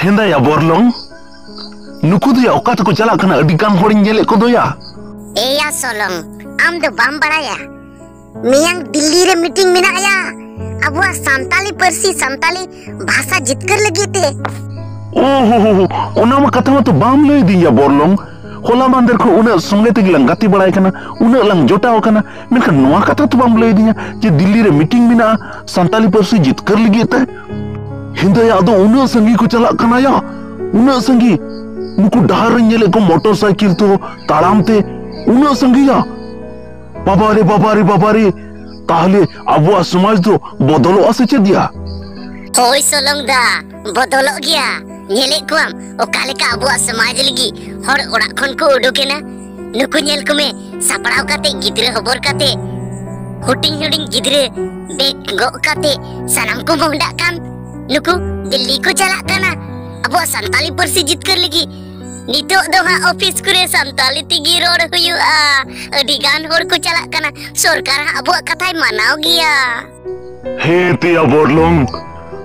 हेंदा या बोरलोंग नुकु दो या ओका तको चला कना अडी गान होड़िन जेले को दो या एया सोलोंग आम दो बाम बड़ाया मियांग दिल्ली रे मीटिंग मेना आया अब वह संताली परसी संताली भाषा जितकर लगी थे ओहो ओना मा कथा तो बाम लई दी या बोरलोंग होला मांदर को उना संगे ते गिlang गाती बड़ाय कना उना lang जोटाव कना मेनखान नोआ कथा तो बाम लई दिया जे दिल्ली रे मीटिंग मेना संताली परसी जितकर लगी थे हिंदा या दो उना संगी को चला कना या उना संगी नुकु डहार जेले को मोटरसाइकिल तो ताड़ाम ते उना संगी या बाबारे ताहले अबुआ समाज तो बदलो आसे चेदिया होय सोलोंग दा बदलो गया नेले कोम ओकाले का अबुआ समाज लगी हर ओड़ा खन को उडुकेना नुकु नेल को में सापड़ाव काते गिद्रे हबर काते हुटिंग गिद्रे बेग गो काते सनम को मोंडा कान नुकु दिल्ली को चला काना अबुआ संताली परसी जितकर लगी नितो दोहा ऑफिस करे संताली तिगी रोड हुयुआ अडिगान होर को चला काना सरकार अबुआ कथाय मानाव गया हे ते बोरलोंग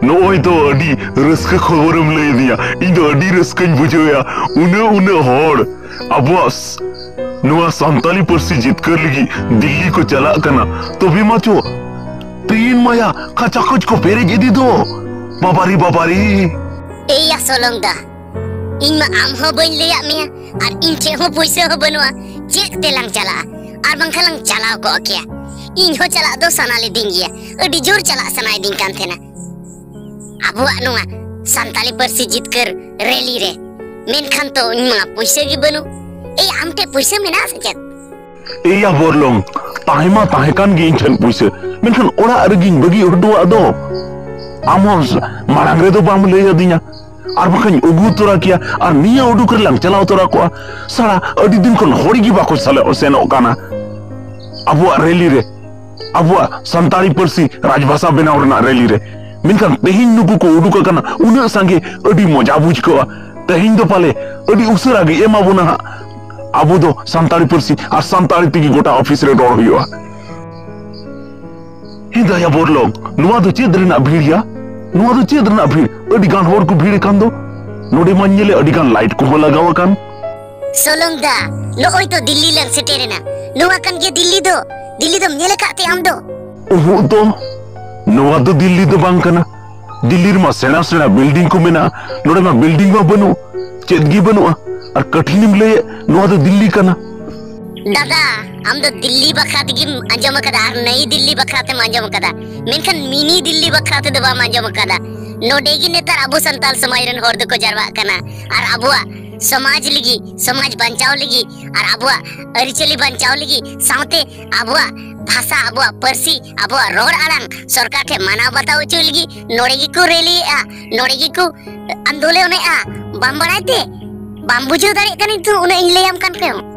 नोई तो अडी रस्क खबरम ले दिया इन तो अडी रस्क बुझोया उने होड़ अबुआ नुआ संताली परसी जितकर लगी दिल्ली को चला कना तो भी माचो तीन माया खचाखच को पेरे जेदी दो बाबारी एया सोलोंग दा इन मा आम हो बन लेया मिया और इन चे हो पैसे हो बनवा चेक तेलांग चला और बंखलांग चलाव को क्या इन हो चला दो सनाले दिन गया अडी जोर चला सनाई दिन कान थे ना अबुआ नुआ संताली परसी जितकर रैली रे मेनखान तो इन मा पैसे की बनु ए आमटे पैसे मेना सचत एया बोरलोंग ताहिमा ताहेकान गे इन पैसे मेनखान ओड़ा रगिन बगी उडुआ दो आमोस मारांग रे तो बाम ले दिया और बखन उगु तोरा किया और निया उडु कर लंग चलाव तोरा को सारा अडी दिन कोन होड़ी की बाको साले सेन ओकाना अबुआ रैली रे अबुआ संताली परसी राजभाषा बनाव रना रैली रे मिनखान तेहिन नुकु को उडु कना उना संगे अडी मजा बुझ को तेहिन तो पाले अडी उसरा गे एमा बुना अबु दो संताली परसी और संताली तिगी गोटा ऑफिस रे डोर हुआ हिंदा या बोरलोंग नुआ दो चेदरना भीड़िया नुआ दो चेदरना भीड़ अडी गान होर को भीड़ कान दो नोडे मान्यले अडी गान लाइट को लगावा कान सोलोंग दा नो ओय तो दिल्ली लंग सेटेरेना नुआ कान के दिल्ली दो मेले काते हम दो ओहो तो नुआ दो दिल्ली दो बांग कना दिल्ली रमा सेना बिल्डिंग को मेना नोडे मा बिल्डिंग मा बनु चेदगी बनुआ और कठिनिम ले नुआ दो दिल्ली कना दादा हम तो दिल्ली बखात गिम अंजम कदा नई दिल्ली बखाते अंजम कदा मेनखान मिनी दिल्ली बखाते दबा अंजम कदा नोडेगी नेतार अबु संताल समाजरन होर को जरवा कना और अबुआ समाज लगी समाज बचाव लगी और अबुआ अरिचली बचाव लगी साथे अबुआ भाषा अबुआ परसी अबुआ रोड आड़ांग सरकार के माना बताओ चलगी नोडेगी को रैली आ नोडेगी को आंदोलन आ बाम बड़ाते बाम बुझो दारे कनी तू उने इलेयम कान के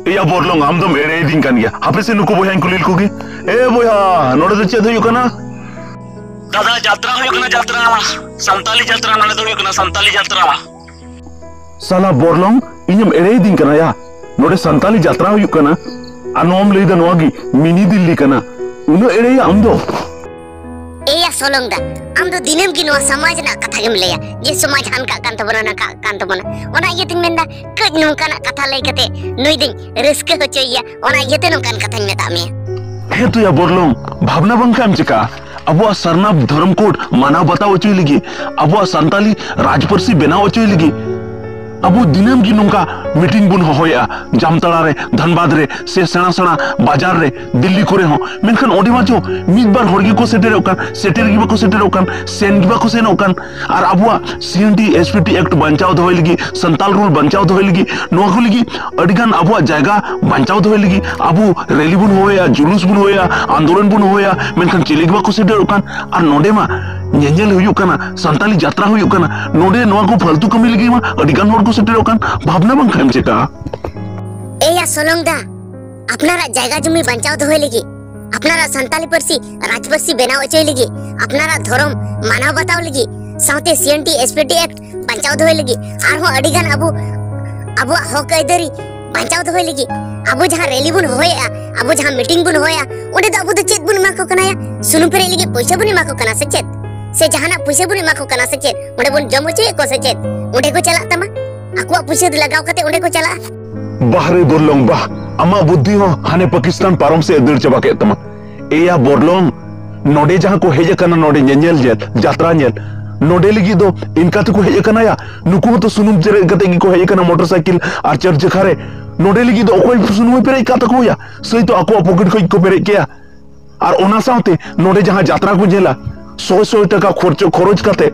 या बोरलोंग आम दम एरे दिन कान गया हापे से नुको बोया कुलिल कोगे ए बोया नोडे तो चेद हुयो कना दादा यात्रा हुयो कना यात्रा संताली यात्रा नोडे तो हुयो कना संताली यात्रा साला बोरलोंग इनम एरे दिन कना या नोडे संताली यात्रा हुयो कना अनोम लेदा नोगी मिनी दिल्ली कना उनो एरे आम दो एया सोलोंग दा आम दो दिनम की नो समाज ना कथा गेम लेया जे समाज हान का कांत बना ना कांत बना ओना ये तिंग मेंदा कज नोंका ना कथा लई कते नोई दिन रिस्क हो चइया ओना येते नोंकान कथा मेता मे हे तो या बोरलोंग भावना बंकाम चिका अबुआ सरनाब धर्म कोड माना बताओ चई लगी अबुआ संताली राजपरसी बनाओ चई लगी अबु दिनम की नोंका मीटिंग बुन होया जामतड़ा रे धनबाद रे से सेना बाजार रे दिल्ली करे हो मेनखान ओडी माचो मिद बार होरगी को सेटेर की बको सेटेर ओकान सेन की बको सेन ओकान और अबुआ सीएनटी एसपीटी एक्ट बंचाव दोय लगी संताल रूल बंचाव दोय लगी नोआ को लगी अडिगान अबुआ जायगा बंचाव दोय लगी अबु रैली बुन होया जुलूस बुन होया आंदोलन बुन होया मेनखान चिली की बको सेटेर ओकान और नोडे मा नेजेल हुयो कना संताली यात्रा हुयो कना नोडे नोआ को फालतू कमी लगी मा अडिगान होर को सेटेर ओकान भावना बंग खाम चेका एया सोलोंग दा अपनारा जायगा जमी बंचाव दोय लगी अपनारा संताली परसी राजपरसी बनाव चई लगी अपनारा धर्म मानव बताव लगी साथे सीएनटी एसपीटी एक्ट बंचाव दोय लगी आर हो अडिगान अबु हक अयदरी बंचाव दोय लगी अबु जहां रैली बुन होया अबु जहां मीटिंग बुन होया ओडे अबु तो चेत बुन माको कनाया सुनु पेरे लगी पैसा बुन माको कना से से जहाना पैसे बुन एमा को कना से चेत ओडे बुन जम होचे को से चेत ओडे को चला तमा आकुआ पैसे लगाव कते ओडे को चला बाहरे बोरलोंग बा अमा बुद्धि हो हाने पाकिस्तान पारम से दर चबा के तमा एया बोरलोंग नोडे जहां को हेजे कना नोडे नेल जेल यात्रा नेल नोडे लगी दो इनका तो को हेजे कना या नुकु तो सुनुम जरे गते की को हेजे कना मोटरसाइकिल आर चर्च खारे नोडे लगी दो कोई सुनुम पेरे का तक होया सही तो आको पॉकेट को पेरे किया और ओना साथे नोडे जहां यात्रा को जेला 100 टका खर्च करते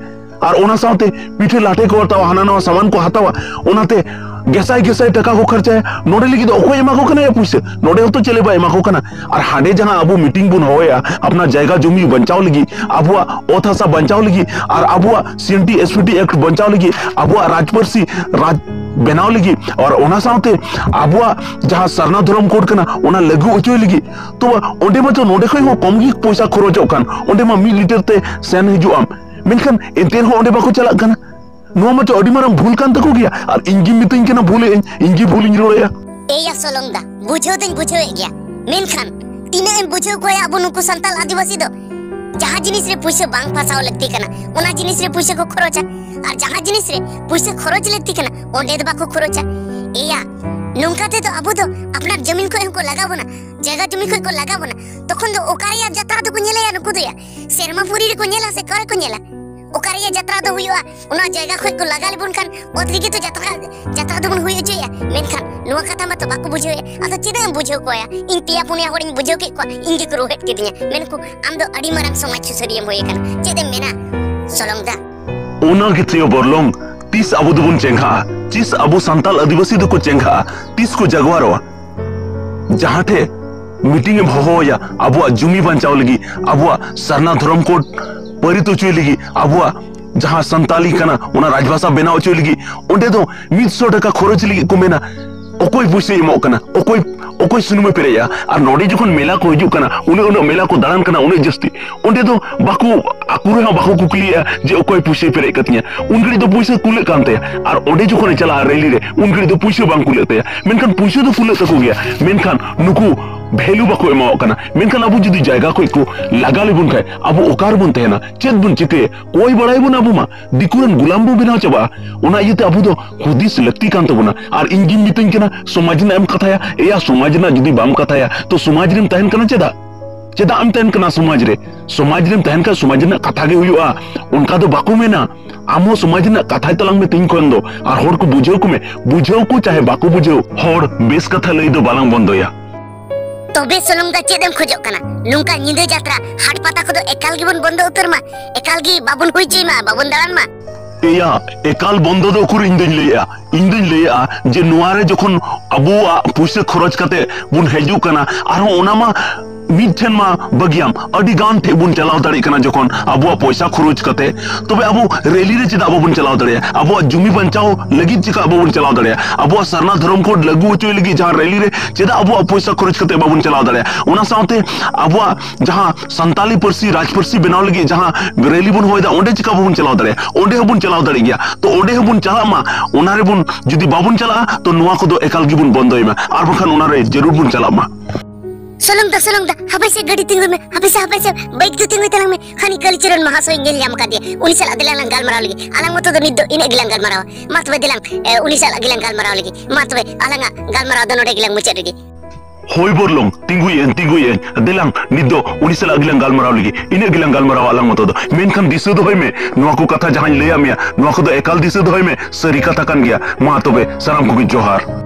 और ओना साथे पीठे लाटे को हतावा हाना नवा सामान को हतावा ओनाते गेसाई टका को खर्चा है नोडे लगी दो एमा को कना या पैसे नोडे तो चले बा एमा को कना और हाडे जहां अबो मीटिंग बुन होया अपना जायगा जमी बचाव लगी अबुआ ओथासा बचाव लगी और अबुआ सीएनटी एसपीटी एक्ट बचाव लगी अबुआ राजपर्सी राज बनाव लगी और ओना साथे अबुआ जहां सरना धर्म कोड कना ओना लागू ओचो लगी तो ओंडे मा तो नोडे खय हो कम गी पैसा खरचो कान ओंडे मा 1 लीटर ते सेन हिजुआम मेनखान एंतेन हो ओंडे बाको चला कना नो मत अडी मारम भूल कान तको गया और इंगी मितिंग केना भूले इंगी भूलिंग रोया एया सोलंगदा बुझो दिन बुझो गया मेनखान तिने एम बुझो कोया अबो नुकु संताल आदिवासी दो जहां जिनिस रे पैसे बांग फसाव लगती कना ओना जिनिस रे पैसे को खरचा और जहां जिनिस रे पैसे खरच लगती कना ओंडे दबा को खरचा एया नुंकाते तो अबो तो अपना जमीन को हमको लगाबो ना जगह जमीन को लगाबो ना तखन तो ओकारिया जत्रा तो को नेला या नुकु दोया शर्मापुरी रे को नेला से करे को नेला ओकारिया जत्रा दो हुआ उना जगह खय को लगा लेबुन खान ओतगी तो जत्रा दो बन हुई जया मेनखान नुवा कथा मत बाको बुझे अतो चिदे बुझो कोया इन पिया पुनिया होरिन बुझो के को इंगे को रोहेट के दिया मेनकु आम दो अडी मारंग समाज सुसरियम होय कान चिदे मेना सोलंगदा ओना गित्रियो बोरलोंग 30 अबो दुबुन चेंगा 30 अबो संताल आदिवासी दो को चेंगा 30 को जगवारो जहां थे मीटिंग में होया अबुआ जुमी बचाव लगी अबुआ सरना धर्म कोड परित उचुई लगी अबुआ जहां संताली कना ओना राजभाषा बनाव उचुई लगी ओंडे दो 100 टका खरच लगी को मेना ओकोई पैसे एमो कना ओकोई सुनुमे पेरेया और नोडे जखन मेला को हिजु कना उने मेला को दाड़ान कना उने जस्ती ओंडे दो बाकू आकुरे हो बाकू कुकलिया जे ओकोई पैसे पेरे कतिया उनगड़ी दो पैसे कुले कांते और ओंडे जखन चला रैली रे उनगड़ी दो पैसे बांग कुलेते मेनखान पैसे दो फुले तको गया मेनखान नुकु भेलू बाको एमा कना मेनखान अबु जुदी जायगा को इको लगा लेबुन खाय अबु ओकार बुन तेना चेत बुन चिते कोई बड़ाई बुन अबु मा दिकुरन गुलाम बु बिना चबा ओना इते अबु दो खुदिस लक्ति कांत बुना और इंगिन मितन केना समाजना एम कथाया एया समाजना जुदी बाम कथाया तो समाज रेम तहन कना चेदा आम तहन कना समाज रेम तहन का समाजना कथा गे हुआ उनका दो बाको मेना आमो समाजना कथा तलांग में तिंग कोन दो और होड़ को बुझो को चाहे बाको बुझो होड़ बेस कथा लई दो बालांग बंदोया तबे सोलंगदा चेदम खोजो कना नुंका निंदे यात्रा हाट पाता को तो एकाल गिबन बंद उतर मा एकाल गी बाबुन हुई चे मा बाबुन दाड़ान मा एया एकाल बंद दो कुर इंदिन लेया जे नुआरे जखन अबुआ पैसे खरच कते बुन हेजु कना आरो ओना मा मिठन मा बगियाम अडी गान थे बुन चलाव दाड़ी कना जखन अबुआ पैसा खरच कते तबे अबु रैली रे चिदा अबु बुन चलाव दाड़िया अबुआ जुमी बचाव लगी चिका अबु बुन चलाव दाड़िया अबुआ सरना धर्म कोड लागू होचोय लगी जहां रैली रे चिदा अबुआ पैसा खरच कते बाबुन चलाव दाड़िया ओना साथे अबुआ जहां संताली परसी राजपर्सी बनाव लगी जहां रैली बुन होयदा ओंडे चिका बुन चलाव दाड़िया ओंडे बुन चलाव दाड़ी गया तो ओंडे बुन चला मा ओना रे बुन जुदी बाबुन चला तो नुआ को दो एकाल गी बुन बंदोय मा आर बखान ओना रे जरूर बुन चला मा सोलंगदा हाबे से गड़ी तिंगु में हाबे से बाइक दो तिंगु तलंग में खानी कल्चरल महासोय गेल जाम का दिया उनी साल दिलांग गाल मराव लगी अलंग मतो दो निद्दो इने गिलांग गाल मराव मातवे दिलांग उनी साल गिलांग गाल मराव लगी मातवे अलंगा गाल मराव दो नोडे गिलांग मुचे रेडी होय बोरलोंग तिंगु येन दिलांग निद्दो उनी साल गिलांग गाल मराव लगी इने गिलांग गाल मराव अलंग मतो दो मेनखान दिसो दो होय में नुआ को कथा जहां लेया मिया नुआ को दो एकाल दिसो दो होय में सरी कथा कान गया मा तबे सलाम को जोहार।